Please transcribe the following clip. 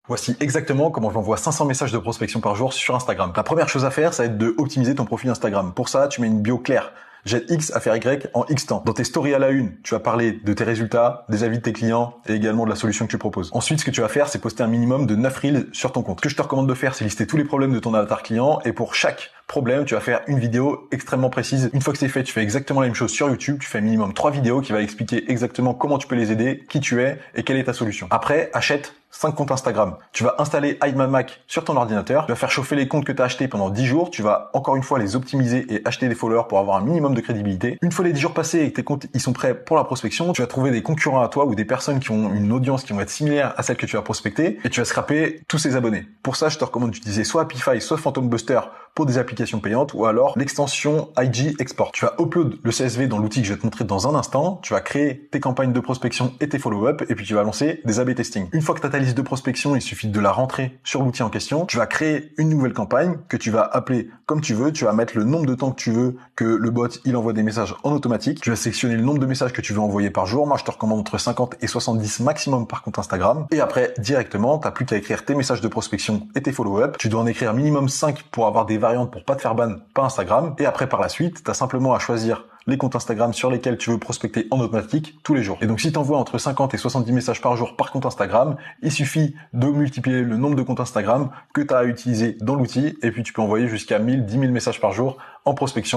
Voici exactement comment j'envoie 500 messages de prospection par jour sur Instagram. La première chose à faire, ça va être de optimiser ton profil Instagram. Pour ça, tu mets une bio claire. J'aide X à faire Y en X temps. Dans tes stories à la une, tu vas parler de tes résultats, des avis de tes clients et également de la solution que tu proposes. Ensuite, ce que tu vas faire, c'est poster un minimum de 9 reels sur ton compte. Ce que je te recommande de faire, c'est lister tous les problèmes de ton avatar client et pour chaque problème, tu vas faire une vidéo extrêmement précise. Une fois que c'est fait, tu fais exactement la même chose sur YouTube. Tu fais minimum 3 vidéos qui va expliquer exactement comment tu peux les aider, qui tu es et quelle est ta solution. Après, achète 5 comptes Instagram. Tu vas installer Hide My Mac sur ton ordinateur. Tu vas faire chauffer les comptes que tu as achetés pendant 10 jours. Tu vas encore une fois les optimiser et acheter des followers pour avoir un minimum de crédibilité. Une fois les 10 jours passés et que tes comptes ils sont prêts pour la prospection, tu vas trouver des concurrents à toi ou des personnes qui ont une audience qui vont être similaire à celle que tu vas prospecter et tu vas scraper tous ces abonnés. Pour ça, je te recommande d'utiliser soit Apify, soit Phantom Buster pour des applications payantes ou alors l'extension IG Export. Tu vas upload le CSV dans l'outil que je vais te montrer dans un instant. Tu vas créer tes campagnes de prospection et tes follow-up et puis tu vas lancer des A/B testing. Une fois que tu as ta liste de prospection, il suffit de la rentrer sur l'outil en question. Tu vas créer une nouvelle campagne que tu vas appeler comme tu veux. Tu vas mettre le nombre de temps que tu veux que le bot il envoie des messages en automatique. Tu vas sélectionner le nombre de messages que tu veux envoyer par jour. Moi, je te recommande entre 50 et 70 maximum par compte Instagram. Et après, directement, t'as plus qu'à écrire tes messages de prospection et tes follow-up. Tu dois en écrire minimum 5 pour avoir des variantes pour pas te faire ban par Instagram. Et après, par la suite, t'as simplement à choisir les comptes Instagram sur lesquels tu veux prospecter en automatique tous les jours. Et donc, si tu envoies entre 50 et 70 messages par jour par compte Instagram, il suffit de multiplier le nombre de comptes Instagram que tu as à utiliser dans l'outil et puis tu peux envoyer jusqu'à 1000, 10 000 messages par jour en prospection